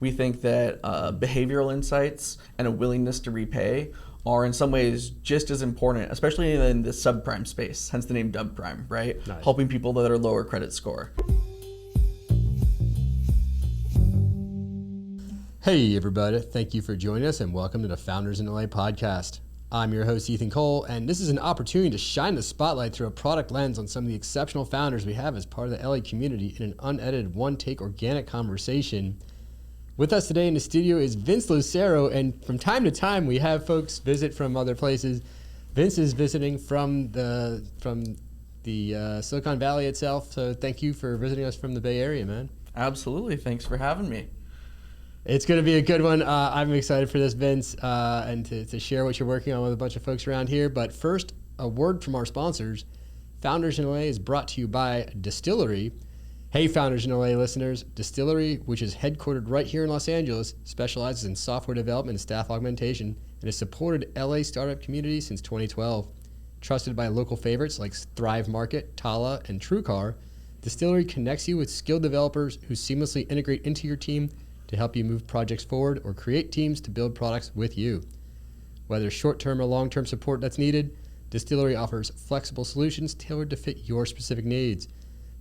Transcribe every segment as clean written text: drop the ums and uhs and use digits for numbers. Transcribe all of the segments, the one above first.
We think that behavioral insights and a willingness to repay are in some ways just as important, especially in the subprime space, hence the name DubPrime, right? Nice. Helping people that are lower credit score. Hey everybody, thank you for joining us and welcome to the Founders in LA podcast. I'm your host Ethan Cole, and this is an opportunity to shine the spotlight through a product lens on some of the exceptional founders we have as part of the LA community in an unedited, one-take organic conversation. With us today in the studio is Vince Lucero, and from time to time we have folks visit from other places. Vince is visiting from the Silicon Valley itself, so thank you for visiting us from the Bay Area, man. Absolutely, thanks for having me. It's going to be a good one. I'm excited for this, Vince, and to share what you're working on with a bunch of folks around here. But first, a word from our sponsors. Founders in LA is brought to you by Distillery. Hey, Founders in LA listeners. Distillery, which is headquartered right here in Los Angeles, specializes in software development and staff augmentation and has supported LA startup community since 2012. Trusted by local favorites like Thrive Market, Tala, and TrueCar, Distillery connects you with skilled developers who seamlessly integrate into your team to help you move projects forward or create teams to build products with you. Whether short-term or long-term support that's needed, Distillery offers flexible solutions tailored to fit your specific needs.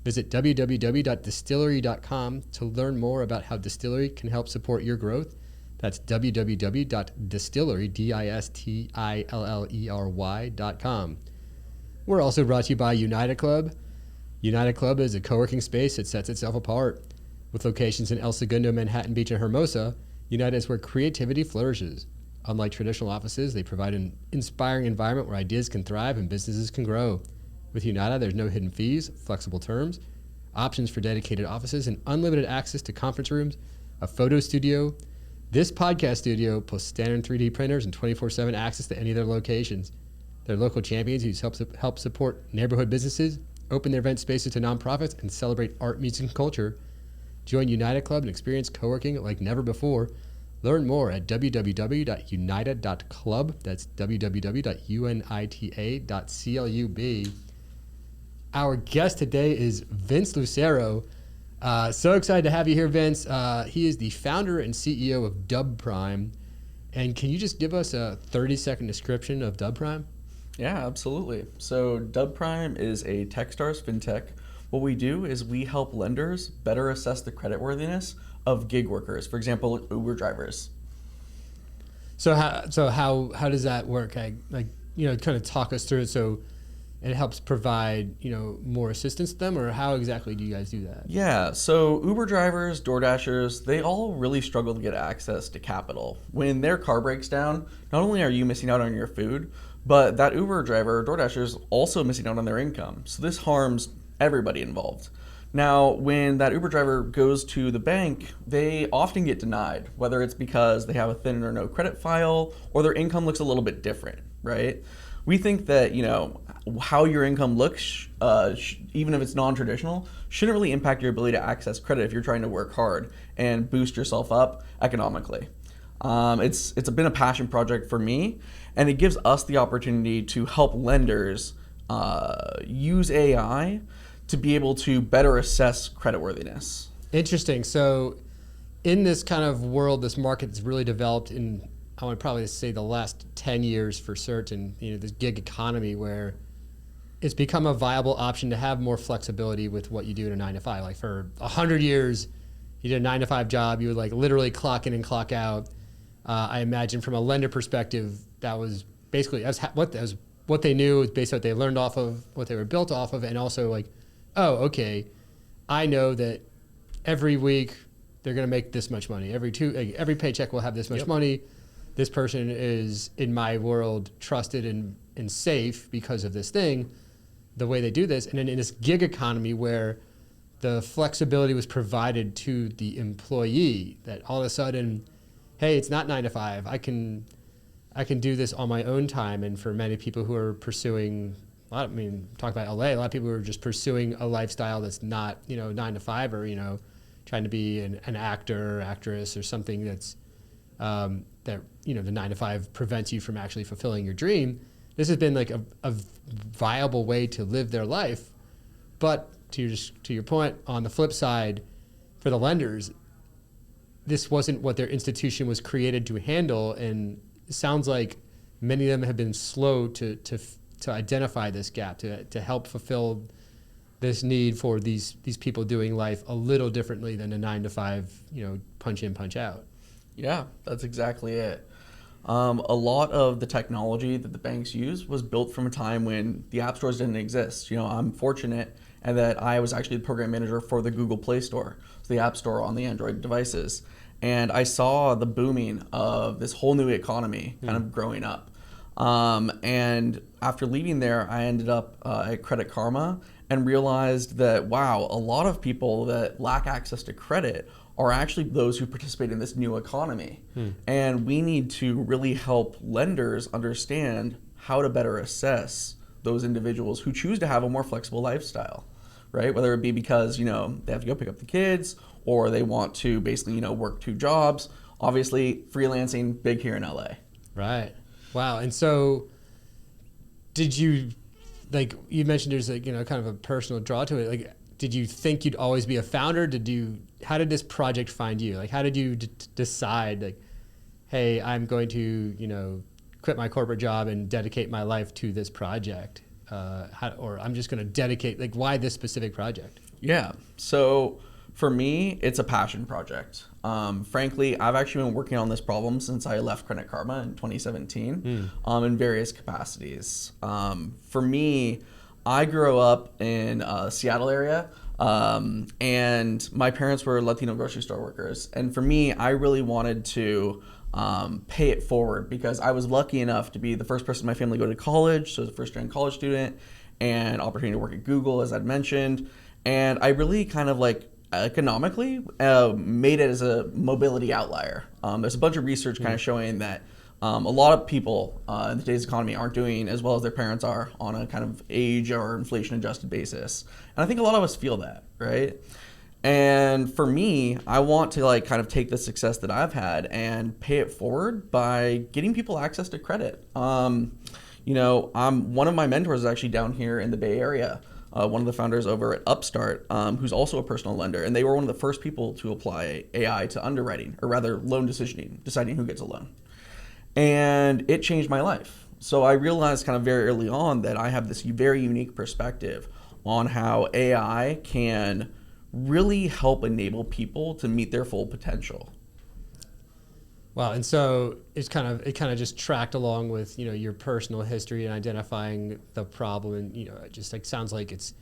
Visit www.distillery.com to learn more about how Distillery can help support your growth. That's www.distillery.com. We're also brought to you by United Club. United Club is a co-working space that sets itself apart. With locations in El Segundo, Manhattan Beach, and Hermosa, United is where creativity flourishes. Unlike traditional offices, they provide an inspiring environment where ideas can thrive and businesses can grow. With United, there's no hidden fees, flexible terms, options for dedicated offices, and unlimited access to conference rooms, a photo studio, this podcast studio, plus standard 3D printers and 24/7 access to any of their locations. They're local champions who help support neighborhood businesses, open their event spaces to nonprofits, and celebrate art, music, and culture. Join United Club and experience co-working like never before. Learn more at www.united.club. That's www.unita.club. Our guest today is Vince Lucero. So excited to have you here, Vince. He is the founder and CEO of DubPrime. And can you just give us a 30-second description of DubPrime? Yeah, absolutely. So DubPrime is a Techstars fintech. What we do is we help lenders better assess the creditworthiness of gig workers, for example, Uber drivers. So how does that work? Kind of talk us through it. So it helps provide, more assistance to them, or how exactly do you guys do that? Yeah, so Uber drivers, DoorDashers, they all really struggle to get access to capital. When their car breaks down, not only are you missing out on your food, but that Uber driver or DoorDasher is also missing out on their income. So this harms everybody involved. Now, when that Uber driver goes to the bank, they often get denied, whether it's because they have a thin or no credit file or their income looks a little bit different, right? We think that, how your income looks, even if it's non-traditional, shouldn't really impact your ability to access credit if you're trying to work hard and boost yourself up economically. It's been a passion project for me, and it gives us the opportunity to help lenders use AI to be able to better assess creditworthiness. Interesting. So in this kind of world, this market has really developed in, I would probably say, the last 10 years for certain, this gig economy where it's become a viable option to have more flexibility with what you do in a 9-to-5. Like for 100 years, you did a 9-to-5 job, you would like literally clock in and clock out. I imagine from a lender perspective, that was basically what they knew, based on what they learned off of, what they were built off of, and also like, oh, okay, I know that every week they're going to make this much money. Every paycheck will have this much money. This person is, in my world, trusted and safe because of this thing, the way they do this. And then in this gig economy where the flexibility was provided to the employee, that all of a sudden, hey, it's not 9-to-5. I can do this on my own time. And for many people who are pursuing, talk about LA, a lot of people who are just pursuing a lifestyle that's not, 9-to-5, or, trying to be an actor or actress or something that's, the 9-to-5 prevents you from actually fulfilling your dream. This has been like a viable way to live their life. But to your point, on the flip side, for the lenders, this wasn't what their institution was created to handle, and it sounds like many of them have been slow to identify this gap, to help fulfill this need for these people doing life a little differently than a 9 to 5, punch in, punch out. Yeah, that's exactly it. A lot of the technology that the banks use was built from a time when the app stores didn't exist. I'm fortunate and that I was actually the program manager for the Google Play Store, so the app store on the Android devices. And I saw the booming of this whole new economy kind of growing up. And after leaving there, I ended up at Credit Karma and realized that, wow, a lot of people that lack access to credit are actually those who participate in this new economy. And we need to really help lenders understand how to better assess those individuals who choose to have a more flexible lifestyle, right? Whether it be because, they have to go pick up the kids, or they want to basically, work 2 jobs. Obviously, freelancing, big here in LA. Right. Wow. And so did you, like you mentioned there's kind of a personal draw to it. Like, did you think you'd always be a founder? How did this project find you? Like, how did you decide, like, hey, I'm going to, quit my corporate job and dedicate my life to this project? Or I'm just going to dedicate, like, why this specific project? Yeah. So for me, it's a passion project. Frankly, I've actually been working on this problem since I left Credit Karma in 2017 in various capacities. For me, I grew up in Seattle area, and my parents were Latino grocery store workers. And for me, I really wanted to pay it forward because I was lucky enough to be the first person in my family to go to college, so I was a first-gen college student, and opportunity to work at Google, as I'd mentioned. And I really kind of economically made it as a mobility outlier. There's a bunch of research kind of showing that a lot of people in today's economy aren't doing as well as their parents are on a kind of age or inflation adjusted basis. And I think a lot of us feel that, right? And for me, I want to kind of take the success that I've had and pay it forward by getting people access to credit. One of my mentors is actually down here in the Bay Area. One of the founders over at Upstart, who's also a personal lender, and they were one of the first people to apply AI to underwriting, or rather loan decisioning, deciding who gets a loan. And it changed my life. So I realized kind of very early on that I have this very unique perspective on how AI can really help enable people to meet their full potential. Wow, and so it kind of just tracked along with your personal history and identifying the problem, and it just sounds like it's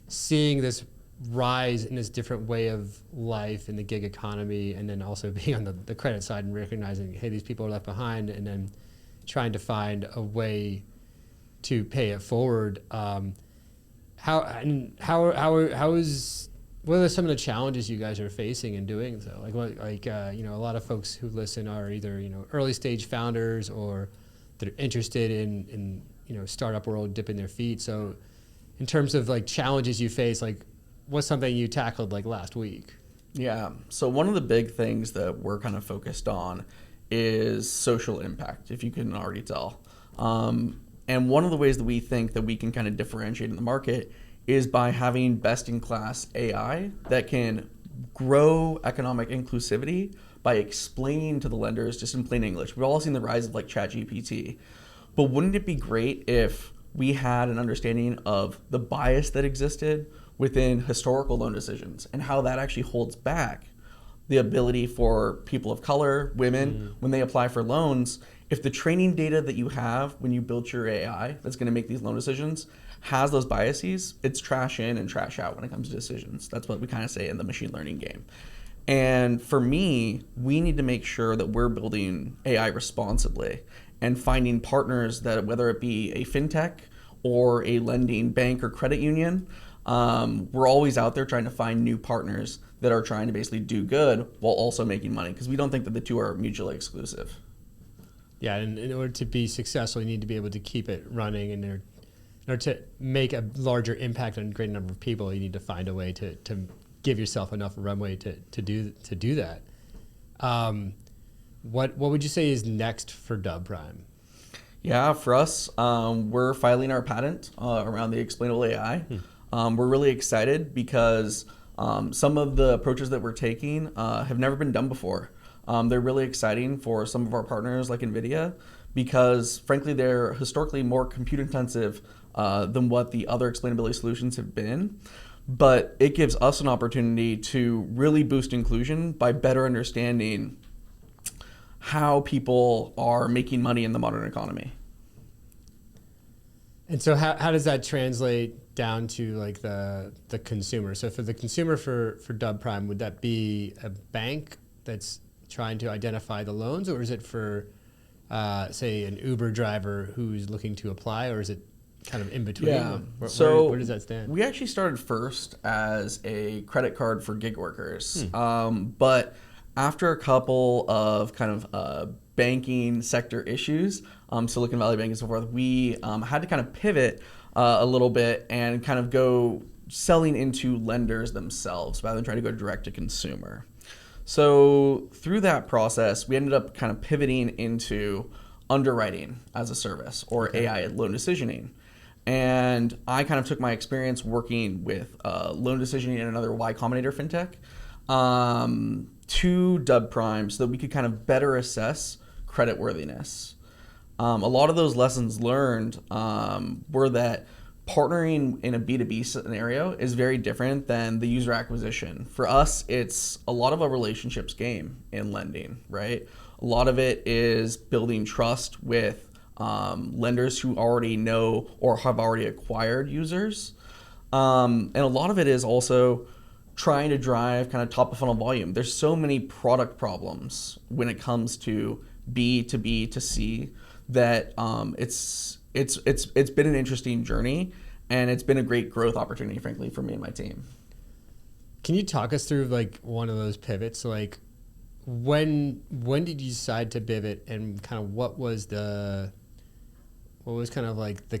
seeing this rise in this different way of life in the gig economy, and then also being on the credit side and recognizing, hey, these people are left behind, and then trying to find a way to pay it forward. What are some of the challenges you guys are facing in doing so? A lot of folks who listen are either early stage founders, or they're interested in startup world, dipping their feet. So, in terms of challenges you face, what's something you tackled last week? Yeah. So one of the big things that we're kind of focused on is social impact, if you couldn't already tell. And one of the ways that we think that we can kind of differentiate in the market is by having best-in-class AI that can grow economic inclusivity by explaining to the lenders just in plain English. We've all seen the rise of ChatGPT, but wouldn't it be great if we had an understanding of the bias that existed within historical loan decisions and how that actually holds back the ability for people of color, women, when they apply for loans? If the training data that you have when you built your AI that's going to make these loan decisions has those biases, it's trash in and trash out when it comes to decisions. That's what we kind of say in the machine learning game. And for me, we need to make sure that we're building AI responsibly and finding partners that, whether it be a fintech or a lending bank or credit union, we're always out there trying to find new partners that are trying to basically do good while also making money, because we don't think that the two are mutually exclusive. Yeah, and in order to be successful, you need to be able to keep it running, and in order to make a larger impact on a greater number of people, you need to find a way to give yourself enough runway to do that. What would you say is next for DubPrime? Yeah, for us, we're filing our patent around the explainable AI. We're really excited because some of the approaches that we're taking have never been done before. They're really exciting for some of our partners like NVIDIA because, frankly, they're historically more compute intensive than what the other explainability solutions have been. But it gives us an opportunity to really boost inclusion by better understanding how people are making money in the modern economy. And so how does that translate down to like the consumer? So for the consumer for DubPrime, would that be a bank that's trying to identify the loans, or is it for say an Uber driver who's looking to apply, or is it kind of in between? Yeah. Where does that stand? We actually started first as a credit card for gig workers. But after a couple of kind of banking sector issues, Silicon Valley Bank and so forth, we had to kind of pivot a little bit and kind of go selling into lenders themselves rather than trying to go direct to consumer. So through that process, we ended up kind of pivoting into underwriting as a service, or AI loan decisioning. And I kind of took my experience working with loan decisioning and another Y Combinator fintech to DubPrime so that we could kind of better assess creditworthiness. A lot of those lessons learned were that partnering in a B2B scenario is very different than the user acquisition. For us, it's a lot of a relationships game in lending, right? A lot of it is building trust with lenders who already know or have already acquired users. And a lot of it is also trying to drive kind of top of funnel volume. There's so many product problems when it comes to B to B to C that it's been an interesting journey, and it's been a great growth opportunity, frankly, for me and my team. Can you talk us through like one of those pivots? Like when did you decide to pivot, and kind of what was kind of like the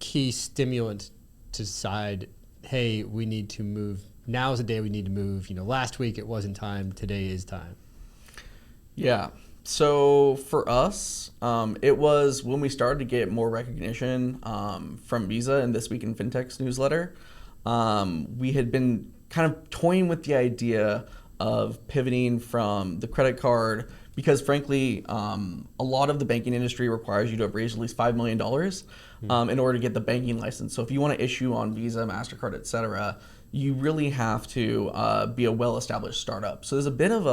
key stimulant to decide, hey, we need to move. Now is the day we need to move. Last week it wasn't time. Today is time. Yeah. So for us, it was when we started to get more recognition from Visa and This Week in Fintech's newsletter. We had been kind of toying with the idea of pivoting from the credit card because, frankly, a lot of the banking industry requires you to have raised at least $5 million in order to get the banking license. So if you want to issue on Visa, MasterCard, et cetera, you really have to be a well-established startup. So there's a bit of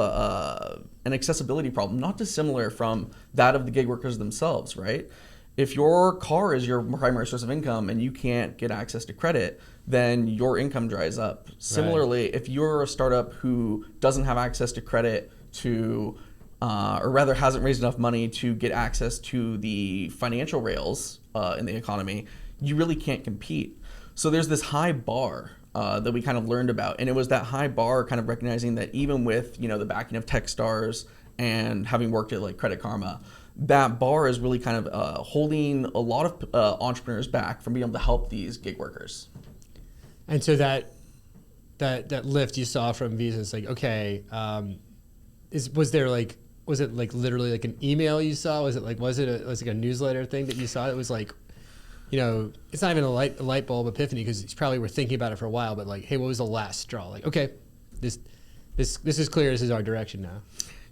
an accessibility problem, not dissimilar from that of the gig workers themselves, right? If your car is your primary source of income and you can't get access to credit, then your income dries up. Similarly, if you're a startup who doesn't have access to credit to, or rather hasn't raised enough money to get access to the financial rails in the economy, you really can't compete. So there's this high bar that we kind of learned about. And it was that high bar kind of recognizing that even with, the backing of Techstars and having worked at like Credit Karma, that bar is really kind of holding a lot of entrepreneurs back from being able to help these gig workers. And so that lift you saw from Visa is like, okay, was it like literally like an email you saw? Was it like a newsletter thing that you saw? It was like, it's not even a light bulb epiphany because you probably were thinking about it for a while, but like, hey, what was the last straw? Like, okay, this is clear. This is our direction now.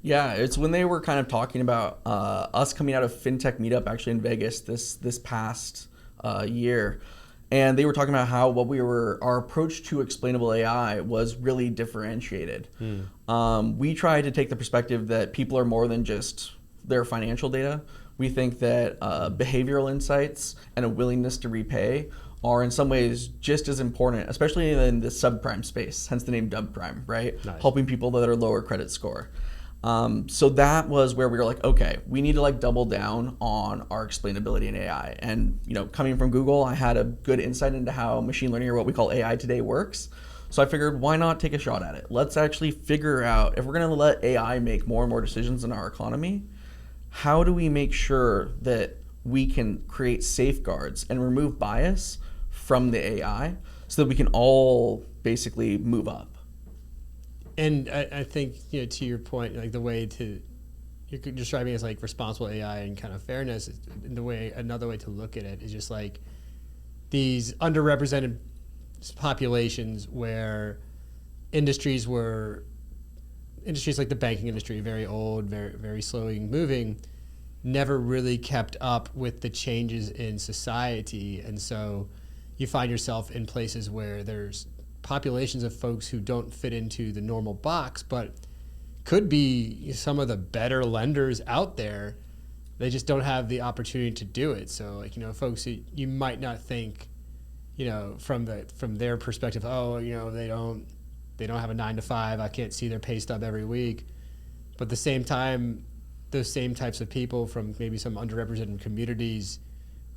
Yeah, it's when they were kind of talking about us coming out of FinTech Meetup actually in Vegas this past year. And they were talking about how our approach to explainable AI was really differentiated. We tried to take the perspective that people are more than just their financial data. We think that behavioral insights and a willingness to repay are in some ways just as important, especially in the subprime space, hence the name DubPrime, right? Nice. Helping people that are lower credit score. So that was where we were like, okay, we need to like double down on our explainability in AI. And coming from Google, I had a good insight into how machine learning, or what we call AI today, works. So I figured, why not take a shot at it? Let's actually figure out, if we're going to let AI make more and more decisions in our economy, how do we make sure that we can create safeguards and remove bias from the AI so that we can all basically move up? And I think, to your point, like the way you're describing it as like responsible AI and kind of fairness, another way to look at it is just like these underrepresented populations where industries were industries like the banking industry, very old, very, very slowly moving, never really kept up with the changes in society. And so you find yourself in places where there's populations of folks who don't fit into the normal box, but could be some of the better lenders out there. They just don't have the opportunity to do it. So, like, folks that you might not think, from their perspective, oh, they don't have a 9 to 5. I can't see their pay stub every week. But at the same time, those same types of people from maybe some underrepresented communities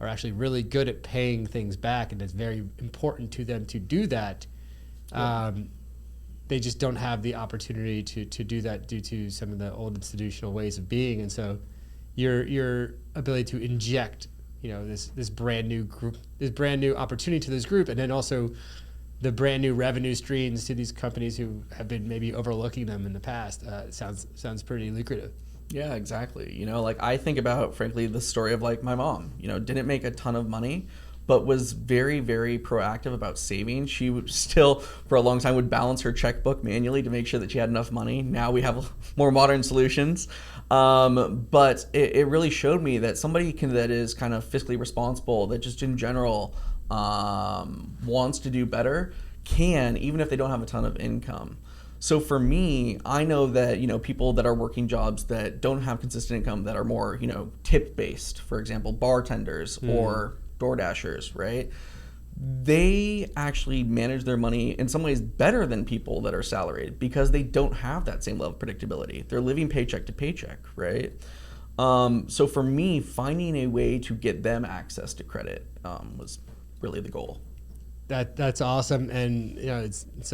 are actually really good at paying things back, and it's very important to them to do that. Yeah. They just don't have the opportunity to do that due to some of the old institutional ways of being. And so your ability to inject, this brand new group, this brand new opportunity to this group, and then also the brand new revenue streams to these companies who have been maybe overlooking them in the past, sounds pretty lucrative. Yeah, exactly. Like I think about, frankly, the story of like my mom, didn't make a ton of money, but was very, very proactive about saving. She would still, for a long time, would balance her checkbook manually to make sure that she had enough money. Now we have more modern solutions. But it really showed me that somebody that is kind of fiscally responsible, that just in general wants to do better, can, even if they don't have a ton of income. So for me, I know that, people that are working jobs that don't have consistent income, that are more, tip-based, for example, bartenders or DoorDashers, right? They actually manage their money in some ways better than people that are salaried because they don't have that same level of predictability. They're living paycheck to paycheck, right? So for me, finding a way to get them access to credit was really the goal. That's awesome, and it's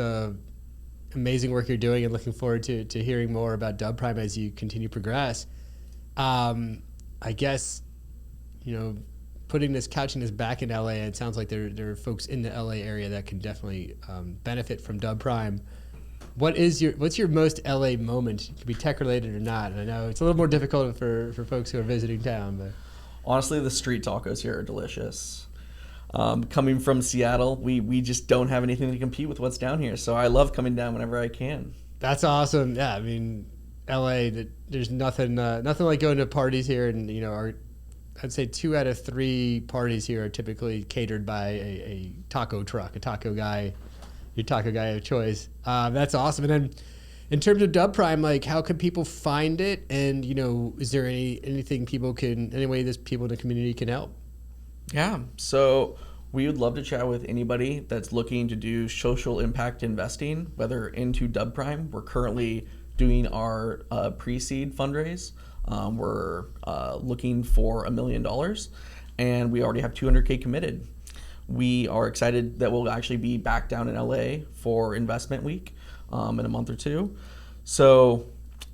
amazing work you're doing, and looking forward to hearing more about DubPrime as you continue to progress. I guess, putting this couching this back in LA, it sounds like there are folks in the LA area that can definitely benefit from DubPrime. What's your most LA moment? It could be tech related or not. And I know it's a little more difficult for folks who are visiting town, but honestly, the street tacos here are delicious. Coming from Seattle, we just don't have anything to compete with what's down here. So I love coming down whenever I can. That's awesome. Yeah, I mean, LA, there's nothing like going to parties here, and I'd say 2 out of 3 parties here are typically catered by a taco truck, a taco guy, your taco guy of choice. That's awesome. And then in terms of DubPrime, like, how can people find it? And, is there anything any way this people in the community can help? Yeah, so we would love to chat with anybody that's looking to do social impact investing, whether into DubPrime. We're currently doing our pre-seed fundraise. We're looking for $1 million, and we already have 200K committed. We are excited that we'll actually be back down in LA for investment week in a month or 2. So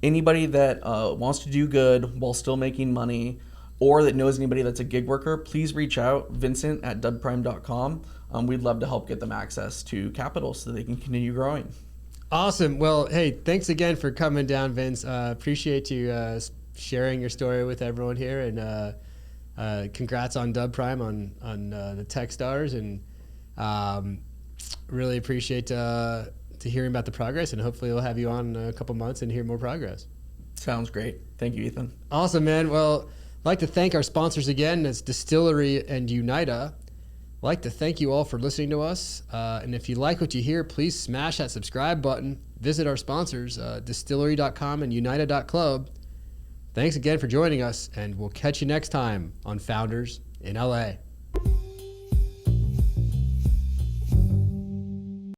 anybody that wants to do good while still making money, or that knows anybody that's a gig worker, please reach out, Vincent@dubprime.com. We'd love to help get them access to capital so they can continue growing. Awesome. Well, hey, thanks again for coming down, Vince. Appreciate you sharing your story with everyone here, and congrats on DubPrime on the Techstars, and really appreciate to hearing about the progress, and hopefully we'll have you on in a couple months and hear more progress. Sounds great. Thank you, Ethan. Awesome, man. Well, I'd like to thank our sponsors again. That's Distillery and Unita. I'd like to thank you all for listening to us. And if you like what you hear, please smash that subscribe button. Visit our sponsors, distillery.com and unita.club. Thanks again for joining us, and we'll catch you next time on Founders in LA.